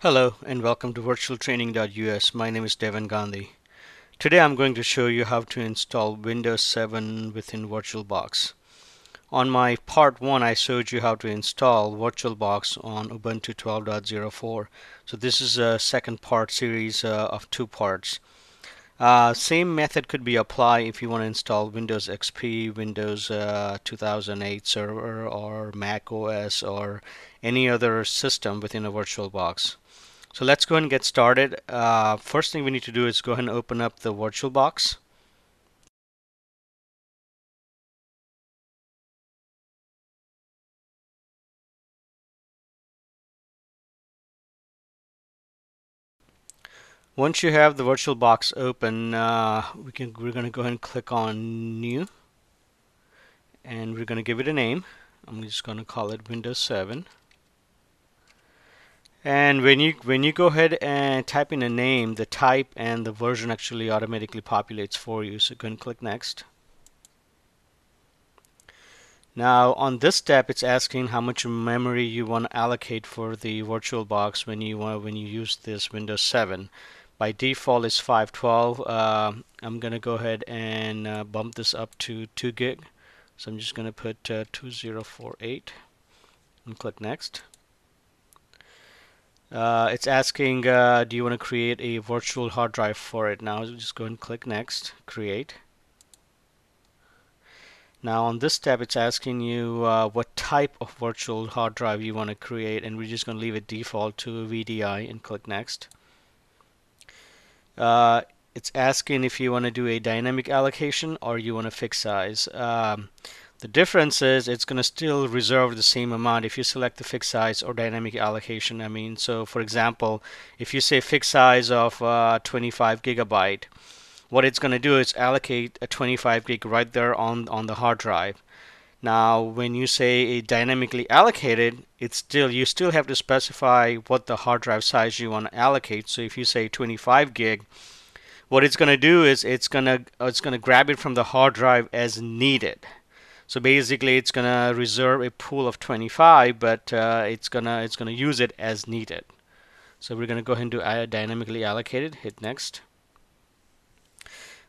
Hello and welcome to virtualtraining.us. My name is Devan Gandhi. Today I'm going to show you how to install Windows 7 within Virtualbox. On my part 1 I showed you how to install Virtualbox on Ubuntu 12.04. So this is a second part series of two parts. Same method could be applied if you want to install Windows XP, Windows 2008 Server, or Mac OS, or any other system within a VirtualBox. So let's go ahead and get started. First thing we need to do is go ahead and open up the VirtualBox. Once you have the VirtualBox open, we're going to go ahead and click on New, and we're going to give it a name. I'm just going to call it Windows 7. And when you go ahead and type in a name, the type and the version actually automatically populates for you. So go ahead and click Next. Now on this step, it's asking how much memory you want to allocate for the VirtualBox when you use this Windows 7. By default, it's 512. I'm going to go ahead and bump this up to 2 gig. So I'm just going to put 2048 and click Next. It's asking, do you want to create a virtual hard drive for it? Now just go and click Next, Create. Now on this tab, it's asking you what type of virtual hard drive you want to create, and we're just going to leave it default to VDI and click Next. It's asking if you want to do a dynamic allocation or you want a fixed size. The difference is it's going to still reserve the same amount if you select the fixed size or dynamic allocation. So for example, if you say fixed size of 25 gigabyte, what it's going to do is allocate a 25 gig right there on the hard drive. Now, when you say a dynamically allocated, you still have to specify what the hard drive size you want to allocate. So if you say 25 gig, what it's going to do is it's going to grab it from the hard drive as needed. So basically, it's going to reserve a pool of 25, but it's gonna use it as needed. So we're going to go ahead and do dynamically allocated. Hit Next.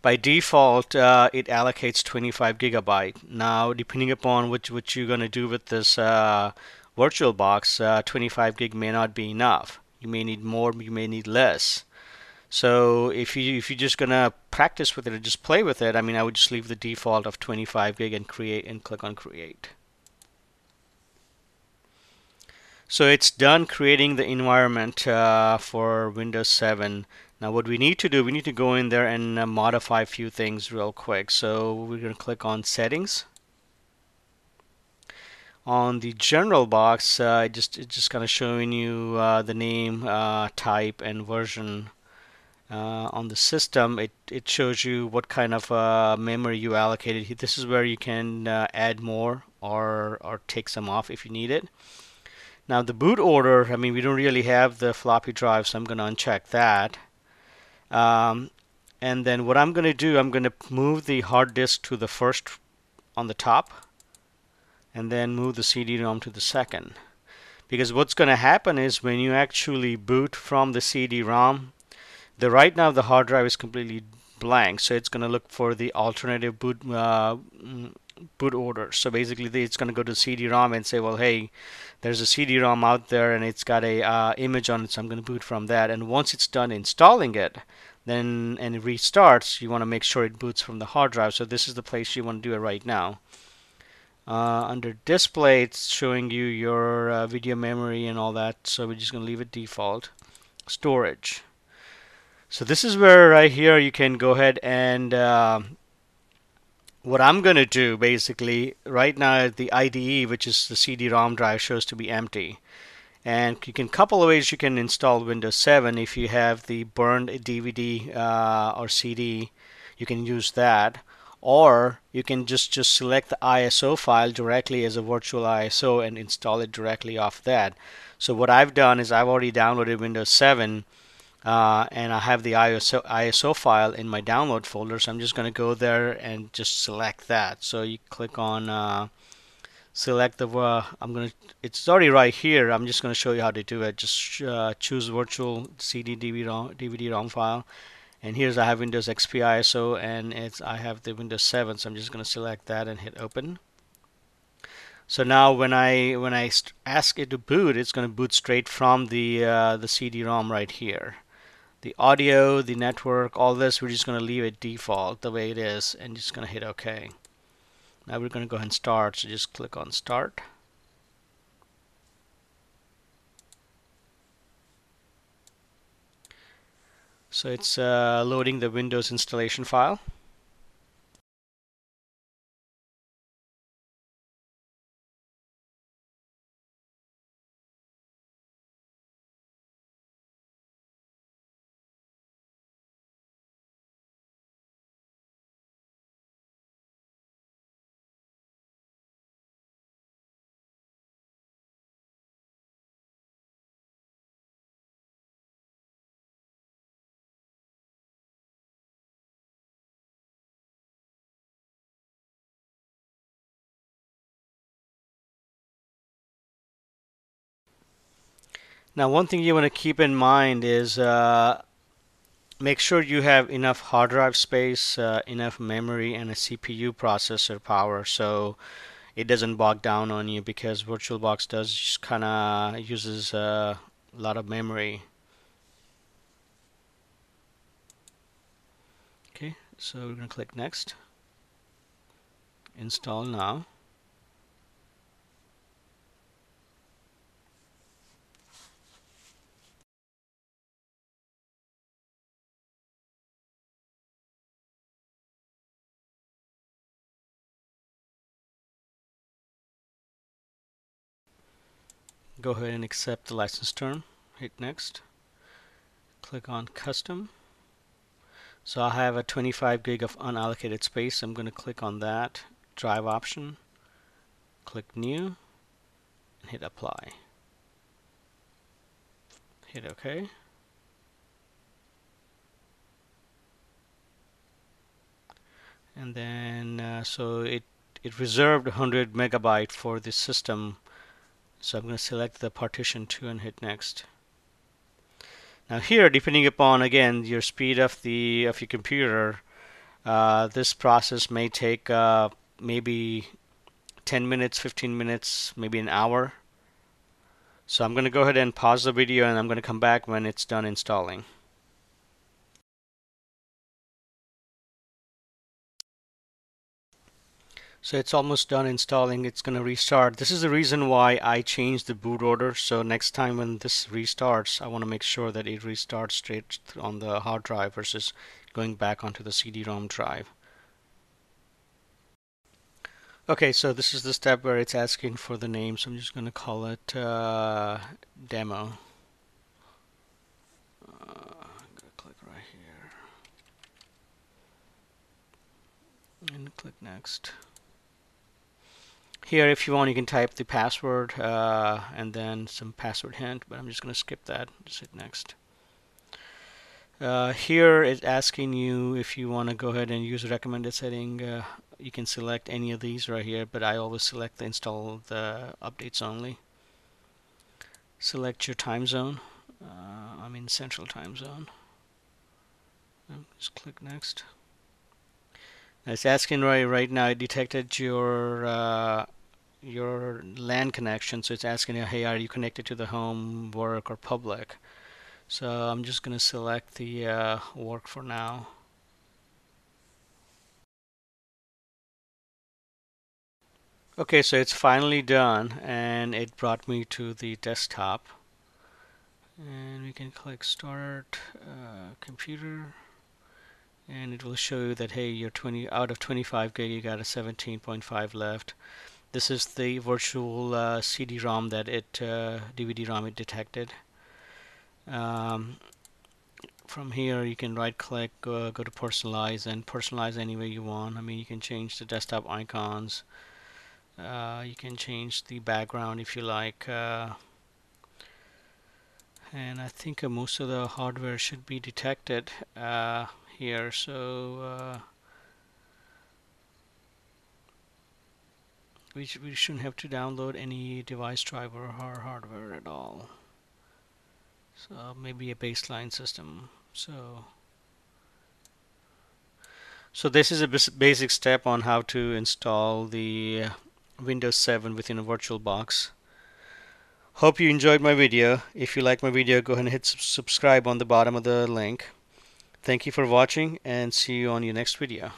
By default, it allocates 25 gigabyte. Now, depending upon what you're going to do with this VirtualBox, 25 gig may not be enough. You may need more, you may need less. So if you're just gonna practice with it or just play with it, I would just leave the default of 25 gig and create and click on Create. So it's done creating the environment for Windows 7. Now what we need to do, we need to go in there and modify a few things real quick. So we're going to click on Settings. On the general box, it's just kind of showing you the name, type, and version. On the system, it shows you what kind of memory you allocated. This is where you can add more or take some off if you need it. Now the boot order, we don't really have the floppy drive, so I'm going to uncheck that. And then what I'm going to do, I'm going to move the hard disk to the first on the top, and then move the CD-ROM to the second. Because what's going to happen is when you actually boot from the CD-ROM, right now the hard drive is completely blank, so it's going to look for the alternative boot order. So basically, it's going to go to CD-ROM and say, well, hey, there's a CD-ROM out there and it's got a image on it, so I'm going to boot from that. And once it's done installing it, and it restarts, you want to make sure it boots from the hard drive. So this is the place you want to do it right now. Under display, it's showing you your video memory and all that, so we're just going to leave it default. Storage. So this is where right here you can go ahead and what I'm going to do basically right now, the IDE, which is the CD-ROM drive, shows to be empty. And you can couple of ways you can install Windows 7. If you have the burned DVD or CD, you can use that. Or you can just select the ISO file directly as a virtual ISO and install it directly off that. So what I've done is I've already downloaded Windows 7. And I have the ISO file in my download folder, so I'm just going to go there and just select that. So you click on select the it's already right here. I'm just gonna show you how to do it. Just choose virtual CD DVD-ROM file, and here's I have Windows XP ISO, and I have the Windows 7, so I'm just gonna select that and hit open. So now when I ask it to boot, it's gonna boot straight from the CD-ROM right here. The audio, the network, all this, we're just gonna leave it default the way it is, and just gonna hit OK. Now we're gonna go ahead and start. So just click on Start. So it's loading the Windows installation file. Now one thing you want to keep in mind is make sure you have enough hard drive space, enough memory, and a CPU processor power so it doesn't bog down on you, because VirtualBox does kind of uses a lot of memory. Okay, so we're going to click Next. Install now. Go ahead and accept the license term. Hit Next. Click on Custom. So I have a 25 gig of unallocated space. I'm going to click on that drive option, click New, and hit Apply. Hit OK. And then so it reserved 100 megabyte for this system. So I'm going to select the partition 2 and hit Next. Now here, depending upon again your speed of your computer, this process may take maybe 10 minutes, 15 minutes, maybe an hour. So I'm going to go ahead and pause the video, and I'm going to come back when it's done installing. So it's almost done installing. It's going to restart. This is the reason why I changed the boot order. So next time when this restarts, I want to make sure that it restarts straight on the hard drive versus going back onto the CD-ROM drive. Okay, so this is the step where it's asking for the name. So I'm just going to call it demo. I'm going to click right here and click Next. Here, if you want, you can type the password and then some password hint, but I'm just going to skip that. Just hit Next. Here it's asking you if you want to go ahead and use a recommended setting. You can select any of these right here, but I always select the install the updates only. Select your time zone. I'm in Central Time Zone. Just click Next. Now it's asking right now. It detected your LAN connection, so it's asking you, hey, are you connected to the home, work, or public? So I'm just going to select the work for now. Okay, so it's finally done, and it brought me to the desktop. And we can click Start Computer, and it will show you that, hey, you're 20 out of 25 gig, you got a 17.5 left. This is the virtual CD-ROM that DVD-ROM it detected. From here you can right click, go to personalize, and personalize any way you want. I mean, you can change the desktop icons, you can change the background if you like, and I think most of the hardware should be detected here. So we shouldn't have to download any device driver or hardware at all. So maybe a baseline system. So this is a basic step on how to install the Windows 7 within a VirtualBox. Hope you enjoyed my video. If you like my video, go ahead and hit subscribe on the bottom of the link. Thank you for watching and see you on your next video.